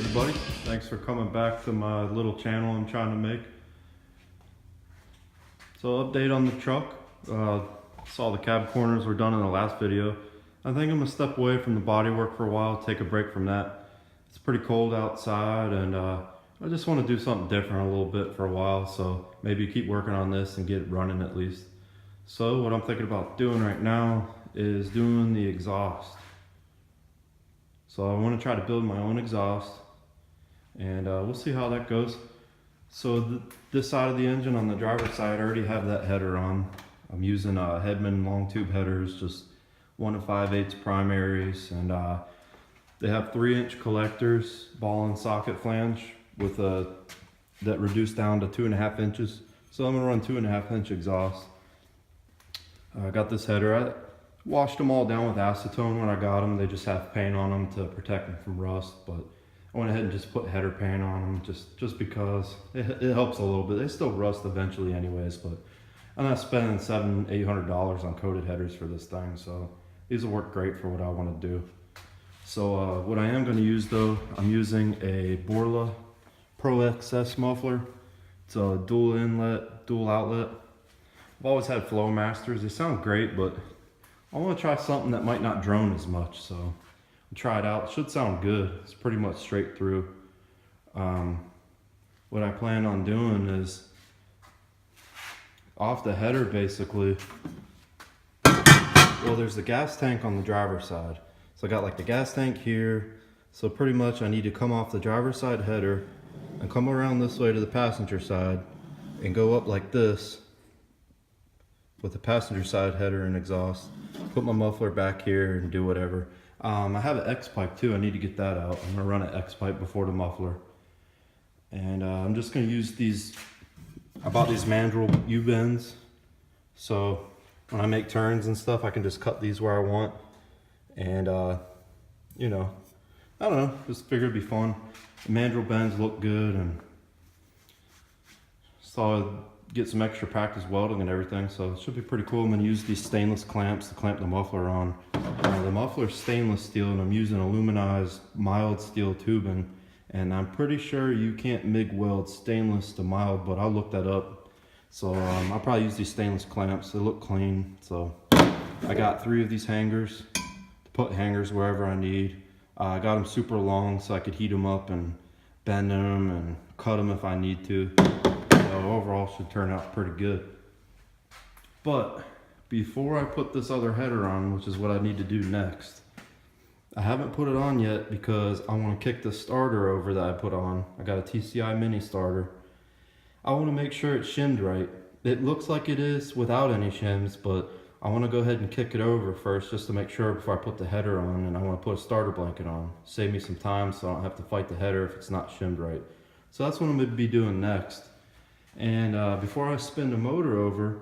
everybody, thanks for coming back to my little channel I'm trying to make. So update on the truck. Saw the cab corners were done in the last video. I think I'm gonna step away from the bodywork for a while, take a break from that. It's pretty cold outside and I just want to do something different a little bit for a while, so maybe keep working on this and get it running at least. So what I'm thinking about doing right now is doing the exhaust. So I want to try to build my own exhaust and we'll see how that goes. So this side of the engine on the driver's side, I already have that header on. I'm using Hedman long tube headers, just 1 5/8 primaries, and they have 3-inch collectors, ball and socket flange with that reduced down to 2.5 inches. So I'm gonna run 2.5 inch exhaust. I got this header. I washed them all down with acetone when I got them. They just have paint on them to protect them from rust, but I went ahead and just put header paint on them just because it helps a little bit. They still rust eventually anyways, but I'm not spending $700-800 on coated headers for this thing, so these will work great for what I want to do. So what I am going to use though, I'm using a Borla Pro XS muffler. It's a dual inlet, dual outlet. I've always had Flowmasters. They sound great, but I want to try something that might not drone as much, so I'll try it out. It should sound good. It's pretty much straight through. What I plan on doing is off the header basically. Well, there's the gas tank on the driver's side. So I got like the gas tank here. So pretty much I need to come off the driver's side header and come around this way to the passenger side and go up like this with the passenger side header and exhaust. Put my muffler back here and do whatever. I have an X pipe too. I need to get that out. I'm gonna run an X pipe before the muffler. And I'm just gonna use these, I bought these mandrel U-bends. So when I make turns and stuff, I can just cut these where I want. And you know, I don't know, just figured it'd be fun. The mandrel bends look good, and so I'd get some extra practice welding and everything, so it should be pretty cool. I'm gonna use these stainless clamps to clamp the muffler on. The muffler's stainless steel, and I'm using aluminized mild steel tubing, and I'm pretty sure you can't MIG weld stainless to mild, but I'll look that up. So I'll probably use these stainless clamps. They look clean. So I got 3 of these hangers to put hangers wherever I need. I got them super long so I could heat them up and bend them and cut them if I need to. So overall should turn out pretty good. But before I put this other header on, which is what I need to do next, I haven't put it on yet because I want to kick the starter over that I put on. I got a TCI mini starter. I want to make sure it's shimmed right. It looks like it is without any shims, but I want to go ahead and kick it over first just to make sure before I put the header on, and I want to put a starter blanket on. Save me some time so I don't have to fight the header if it's not shimmed right. So that's what I'm going to be doing next. And before I spin the motor over,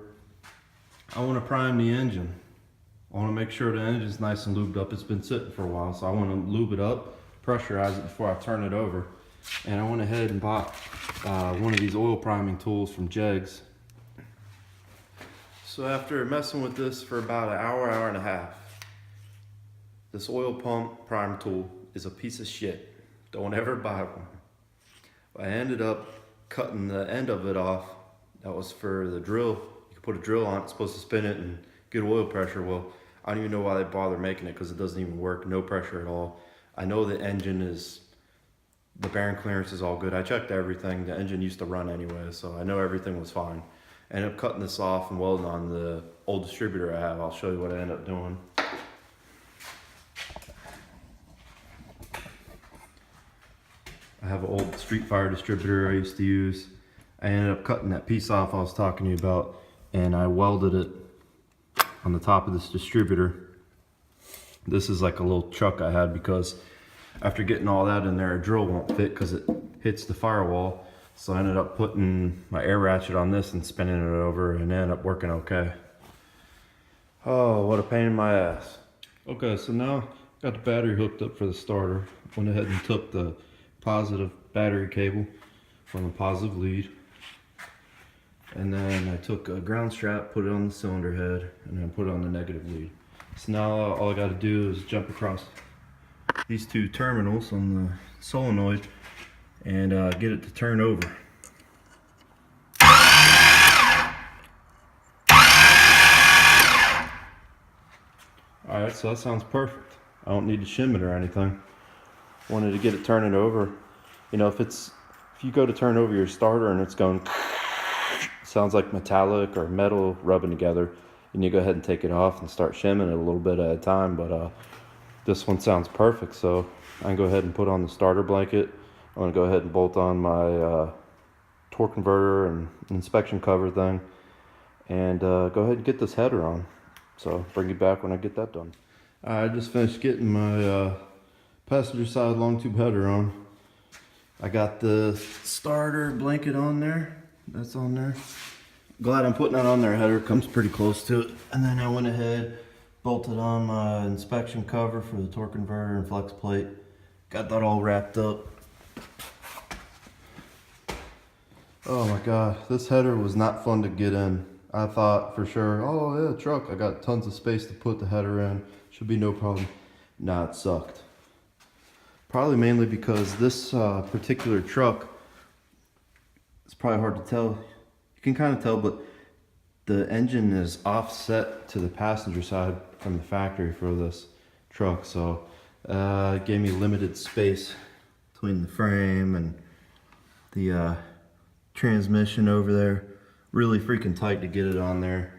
I want to prime the engine. I want to make sure the engine's nice and lubed up. It's been sitting for a while, so I want to lube it up, pressurize it before I turn it over. And I went ahead and bought one of these oil priming tools from Jegs. So after messing with this for about an hour, hour and a half, this oil pump prime tool is a piece of shit. Don't ever buy one. I ended up cutting the end of it off. That was for the drill. You can put a drill on it, it's supposed to spin it and get oil pressure. Well, I don't even know why they bother making it because it doesn't even work, no pressure at all. I know the engine is, the bearing clearance is all good. I checked everything. The engine used to run anyway, so I know everything was fine. I ended up cutting this off and welding on the old distributor I have. I'll show you what I ended up doing. I have an old Street Fire distributor I used to use. I ended up cutting that piece off I was talking to you about, and I welded it on the top of this distributor. This is like a little chuck I had because after getting all that in there, a drill won't fit because it hits the firewall. So I ended up putting my air ratchet on this and spinning it over, and it ended up working okay. Oh, what a pain in my ass. Okay, so now got the battery hooked up for the starter. Went ahead and took the positive battery cable from the positive lead. And then I took a ground strap, put it on the cylinder head, and then put it on the negative lead. So now all I got to do is jump across these two terminals on the solenoid and get it to turn over. Alright, so that sounds perfect. I don't need to shim it or anything. Wanted to get it turning over. You know, if you go to turn over your starter and it's going sounds like metallic or metal rubbing together, and you go ahead and take it off and start shimming it a little bit at a time. But this one sounds perfect, so I can go ahead and put on the starter blanket. I'm going to go ahead and bolt on my torque converter and inspection cover thing, and go ahead and get this header on. So bring you back when I get that done. I just finished getting my passenger side long tube header on. I got the starter blanket on there. That's on there. Glad I'm putting that on there. Header comes pretty close to it. And then I went ahead, bolted on my inspection cover for the torque converter and flex plate. Got that all wrapped up. Oh my god, this header was not fun to get in. I thought for sure, oh yeah, truck, I got tons of space to put the header in. Should be no problem. Nah, it sucked. Probably mainly because this particular truck, it's probably hard to tell. You can kind of tell, but the engine is offset to the passenger side from the factory for this truck. So it gave me limited space between the frame and the transmission over there. Really freaking tight to get it on there.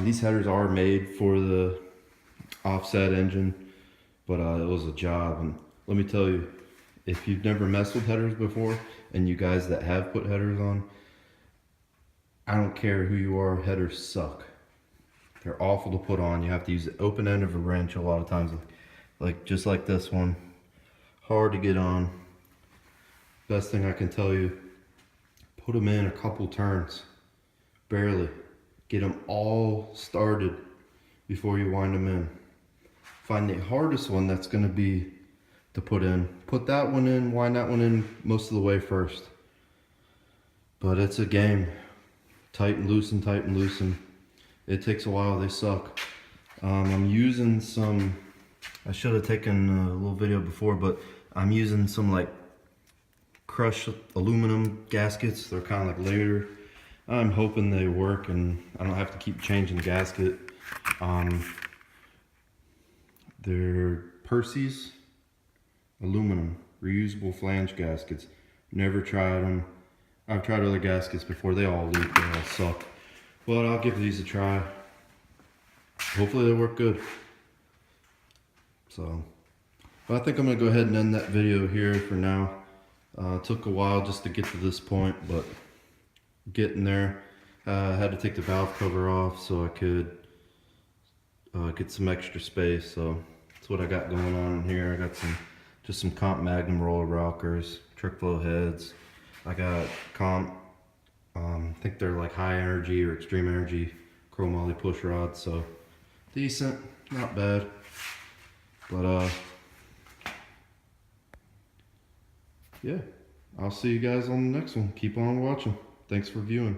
These headers are made for the offset engine, but it was a job. And let me tell you, if you've never messed with headers before, and you guys that have put headers on, I don't care who you are, headers suck. They're awful to put on. You have to use the open end of a wrench a lot of times, like just like this one. Hard to get on. Best thing I can tell you, put them in a couple turns, barely. Get them all started before you wind them in. Find the hardest one that's going to be to put in. Put that one in, wind that one in most of the way first. But it's a game. Tighten, loosen, tighten, loosen. It takes a while, they suck. I'm using some, I should have taken a little video before, but I'm using some like crushed aluminum gaskets. They're kind of like layered. I'm hoping they work and I don't have to keep changing the gasket. They're Percy's aluminum reusable flange gaskets. Never tried them. I've tried other gaskets before. They all leak. They all suck. But I'll give these a try. Hopefully they work good. So, but I think I'm gonna go ahead and end that video here for now. It took a while just to get to this point, but getting there. I had to take the valve cover off so I could get some extra space. So that's what I got going on in here. I got just some Comp Magnum roller rockers, trick flow heads. I got Comp, I think they're like high energy or extreme energy chromoly push rods. So decent, not bad. But yeah, I'll see you guys on the next one. Keep on watching. Thanks for viewing.